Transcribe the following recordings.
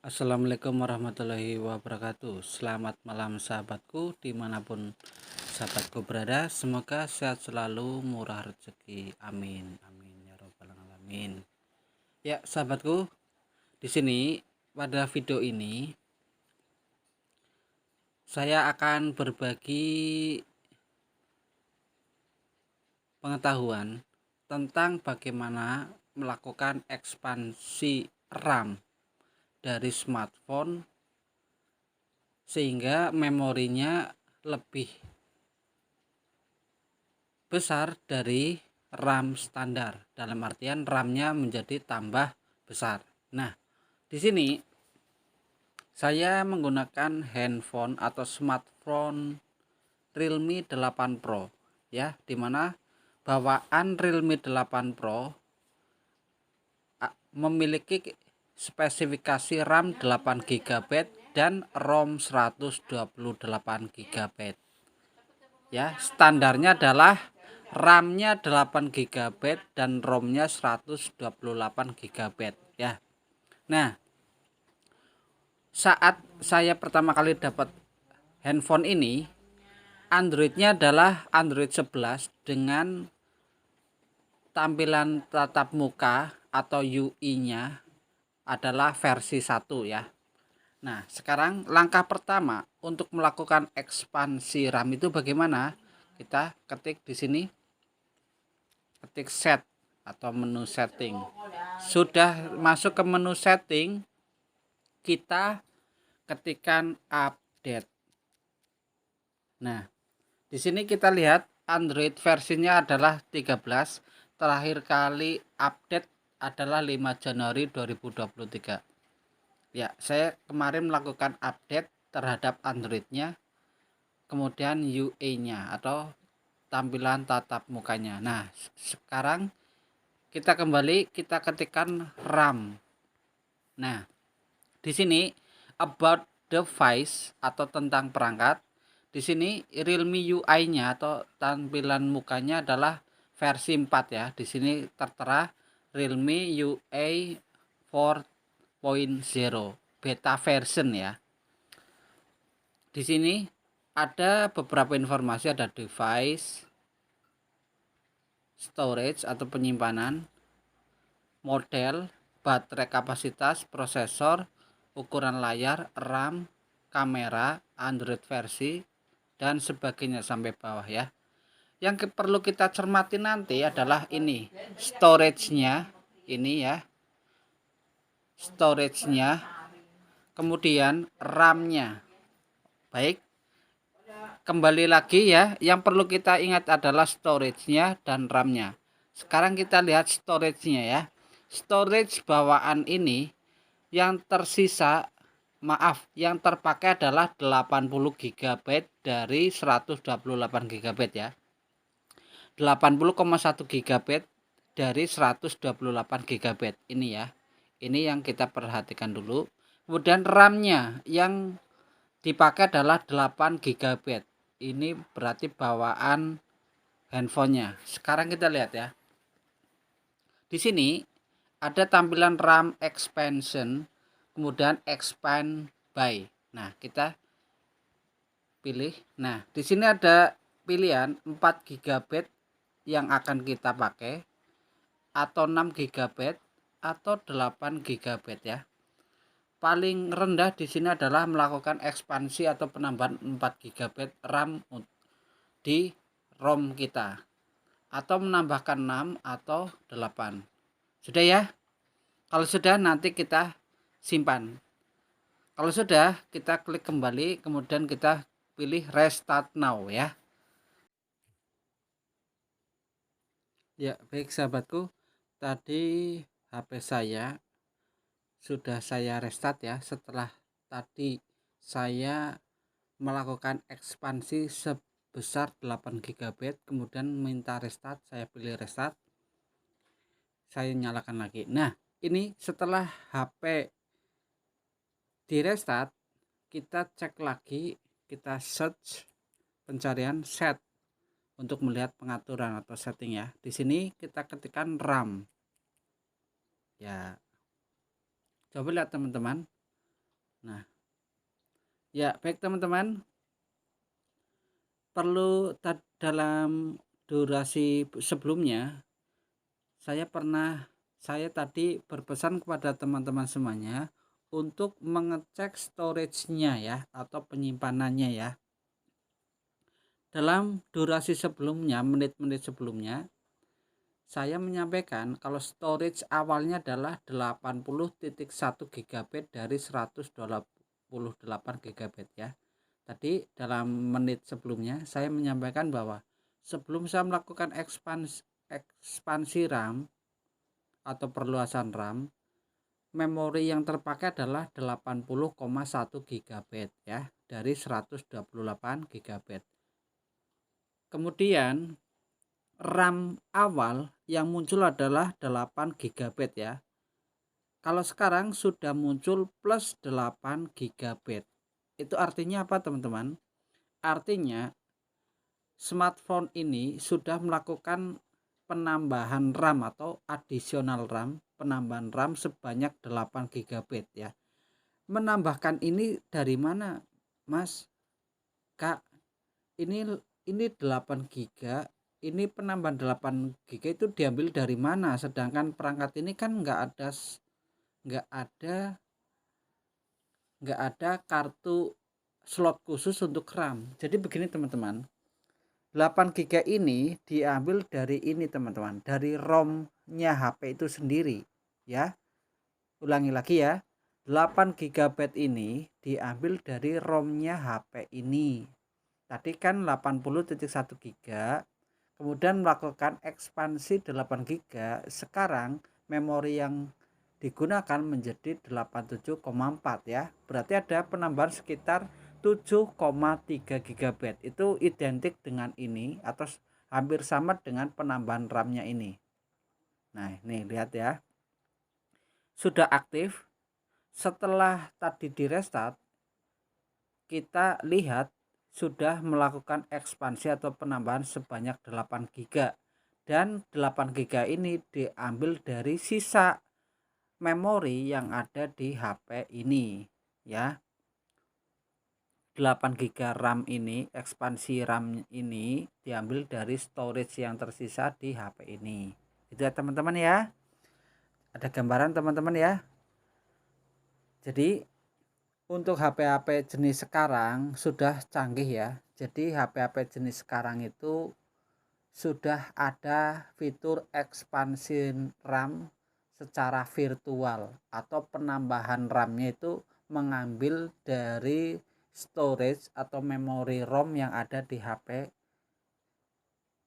Assalamualaikum warahmatullahi wabarakatuh. Selamat malam sahabatku, dimanapun sahabatku berada. Semoga sehat selalu, murah rezeki. Amin amin ya robbal alamin. Ya sahabatku, di sini pada video ini saya akan berbagi pengetahuan tentang bagaimana melakukan ekspansi RAM dari smartphone sehingga memorinya lebih besar dari RAM standar. Dalam artian RAM-nya menjadi tambah besar. Nah, di sini saya menggunakan handphone atau smartphone Realme 8 Pro ya, dimana bawaan Realme 8 Pro memiliki spesifikasi RAM 8 GB dan ROM 128 GB. Ya, standarnya adalah RAM-nya 8 GB dan ROM-nya 128 GB ya. Nah, saat saya pertama kali dapat handphone ini, Android-nya adalah Android 11 dengan tampilan tatap muka atau UI-nya adalah versi 1 ya. Nah, sekarang langkah pertama untuk melakukan ekspansi RAM itu bagaimana? Kita ketik di sini, ketik set atau menu setting. Sudah masuk ke menu setting, kita ketikkan update. Nah, di sini kita lihat Android versinya adalah 13. Terakhir kali update adalah 5 Januari 2023. Ya, saya kemarin melakukan update terhadap Androidnya, kemudian UI-nya atau tampilan tatap mukanya. Nah, sekarang kita kembali, kita ketikkan RAM. Nah, di sini about device atau tentang perangkat. Di sini Realme UI-nya atau tampilan mukanya adalah versi 4 ya. Di sini tertera Realme UI 4.0 beta version ya. Di sini ada beberapa informasi, ada device, storage atau penyimpanan, model, baterai kapasitas, prosesor, ukuran layar, RAM, kamera, Android versi, dan sebagainya sampai bawah ya. Yang perlu kita cermati nanti adalah ini, storage-nya, ini ya, storage-nya, kemudian RAM-nya. Baik, kembali lagi ya, yang perlu kita ingat adalah storage-nya dan RAM-nya. Sekarang kita lihat storage-nya ya. Storage bawaan ini yang tersisa, yang terpakai adalah 80 GB dari 128 GB ya. 80,1 GB dari 128 GB ini ya. Ini yang kita perhatikan dulu. Kemudian RAM-nya yang dipakai adalah 8 GB. Ini berarti bawaan handphonenya. Sekarang kita lihat ya. Di sini ada tampilan RAM expansion, kemudian expand by. Nah, kita pilih. Nah, di sini ada pilihan 4 GB yang akan kita pakai, atau 6 GB atau 8 GB ya. Paling rendah di sini adalah melakukan ekspansi atau penambahan 4 GB RAM di ROM kita, atau menambahkan 6 atau 8. Sudah ya? Kalau sudah, nanti kita simpan. Kalau sudah, kita klik kembali, kemudian kita pilih restart now ya. Ya, baik sahabatku, tadi HP saya sudah saya restart ya. Setelah tadi saya melakukan ekspansi sebesar 8 GB, kemudian minta restart, saya pilih restart, saya nyalakan lagi. Nah, ini setelah HP di restart, kita cek lagi, kita search pencarian set untuk melihat pengaturan atau setting ya. Di sini kita ketikkan RAM. Ya. Coba lihat teman-teman. Nah, ya baik teman-teman, perlu dalam durasi sebelumnya saya tadi berpesan kepada teman-teman semuanya untuk mengecek storage-nya ya, atau penyimpanannya ya. Dalam durasi sebelumnya, menit-menit sebelumnya, saya menyampaikan kalau storage awalnya adalah 80.1 GB dari 128 GB ya. Tadi dalam menit sebelumnya saya menyampaikan bahwa sebelum saya melakukan ekspansi RAM atau perluasan RAM, memori yang terpakai adalah 80,1 GB ya, dari 128 GB. Kemudian RAM awal yang muncul adalah 8 GB ya. Kalau sekarang sudah muncul plus 8 GB. Itu artinya apa teman-teman? Artinya smartphone ini sudah melakukan penambahan RAM atau additional RAM, penambahan RAM sebanyak 8 GB ya. Menambahkan ini dari mana, Mas? Kak, ini 8 GB, ini penambahan 8 GB itu diambil dari mana? Sedangkan perangkat ini kan nggak ada nggak ada kartu slot khusus untuk RAM. Jadi begini teman-teman, 8 GB ini diambil dari ini teman-teman, dari ROM-nya HP itu sendiri ya. Ulangi lagi ya, 8 GB ini diambil dari ROM-nya HP ini. Tadi kan 80.1 GB, kemudian melakukan ekspansi 8 GB, sekarang memori yang digunakan menjadi 87,4 ya. Berarti ada penambahan sekitar 7,3 GB. Itu identik dengan ini atau hampir sama dengan penambahan RAM-nya ini. Nah, ini lihat ya. Sudah aktif. Setelah tadi di restart, kita lihat sudah melakukan ekspansi atau penambahan sebanyak 8 GB. Dan 8 GB ini diambil dari sisa memori yang ada di HP ini ya. 8 GB RAM ini, ekspansi RAM ini diambil dari storage yang tersisa di HP ini. Itu ya teman-teman ya. Ada gambaran teman-teman ya. Jadi untuk HP-HP jenis sekarang sudah canggih ya. Jadi HP-HP jenis sekarang itu sudah ada fitur ekspansi RAM secara virtual atau penambahan RAM-nya itu mengambil dari storage atau memori ROM yang ada di HP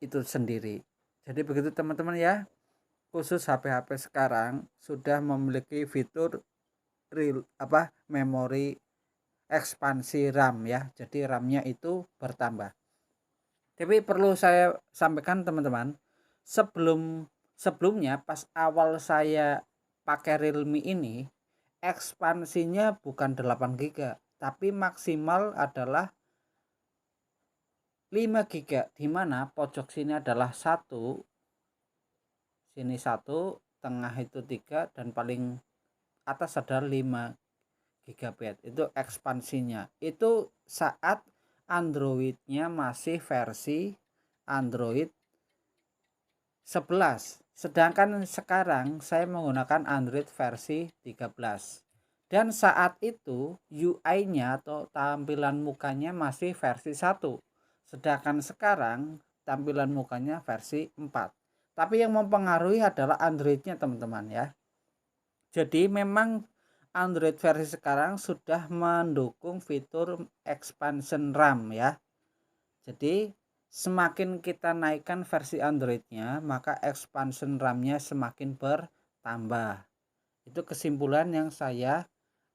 itu sendiri. Jadi begitu teman-teman ya. Khusus HP-HP sekarang sudah memiliki fitur memori ekspansi RAM ya. Jadi RAM-nya itu bertambah. Tapi perlu saya sampaikan teman-teman, sebelumnya pas awal saya pakai Realme ini, ekspansinya bukan 8 GB, tapi maksimal adalah 5 GB, di mana pojok sini adalah 1, sini 1, tengah itu 3, dan paling atas adalah 5 GB. Itu ekspansinya. Itu saat Android-nya masih versi Android 11. Sedangkan sekarang saya menggunakan Android versi 13. Dan saat itu UI-nya atau tampilan mukanya masih versi 1. Sedangkan sekarang tampilan mukanya versi 4. Tapi yang mempengaruhi adalah Android-nya teman-teman ya. Jadi memang Android versi sekarang sudah mendukung fitur expansion RAM ya. Jadi semakin kita naikkan versi Androidnya, maka expansion RAM-nya semakin bertambah. Itu kesimpulan yang saya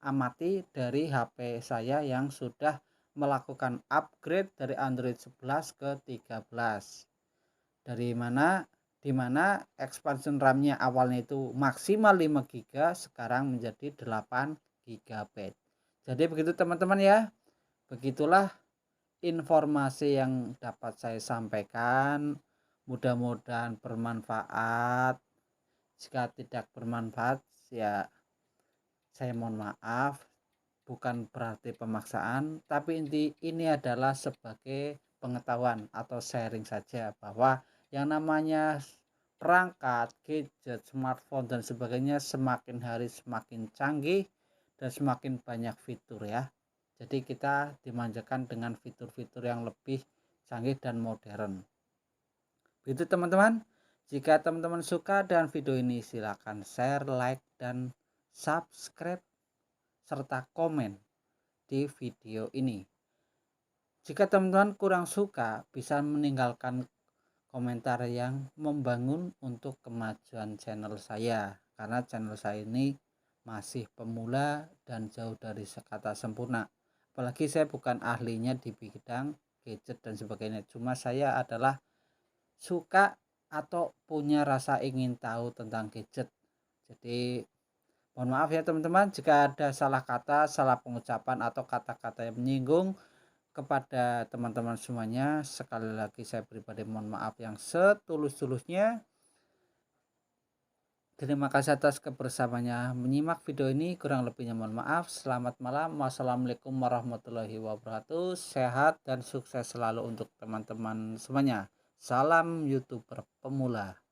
amati dari HP saya yang sudah melakukan upgrade dari Android 11 ke 13. Di mana expansion RAM-nya awalnya itu maksimal 5 GB, sekarang menjadi 8 GB. Jadi begitu teman-teman ya. Begitulah informasi yang dapat saya sampaikan. Mudah-mudahan bermanfaat. Jika tidak bermanfaat ya saya mohon maaf. bukan berarti pemaksaan, tapi ini adalah sebagai pengetahuan atau sharing saja bahwa yang namanya perangkat, gadget, smartphone dan sebagainya semakin hari semakin canggih dan semakin banyak fitur ya. Jadi kita dimanjakan dengan fitur-fitur yang lebih canggih dan modern. Begitu teman-teman. Jika teman-teman suka dengan video ini silakan share, like dan subscribe serta komen di video ini. Jika teman-teman kurang suka, bisa meninggalkan komentar yang membangun untuk kemajuan channel saya, karena channel saya ini masih pemula dan jauh dari kata sempurna. Apalagi saya bukan ahlinya di bidang gadget dan sebagainya, cuma saya adalah suka atau punya rasa ingin tahu tentang gadget. Jadi mohon maaf ya teman-teman jika ada salah kata, salah pengucapan atau kata-kata yang menyinggung kepada teman-teman semuanya. Sekali lagi saya pribadi mohon maaf yang setulus-tulusnya. Terima kasih atas kebersamaannya menyimak video ini. Kurang lebihnya mohon maaf. Selamat malam. Wassalamualaikum warahmatullahi wabarakatuh. Sehat dan sukses selalu untuk teman-teman semuanya. Salam YouTuber pemula.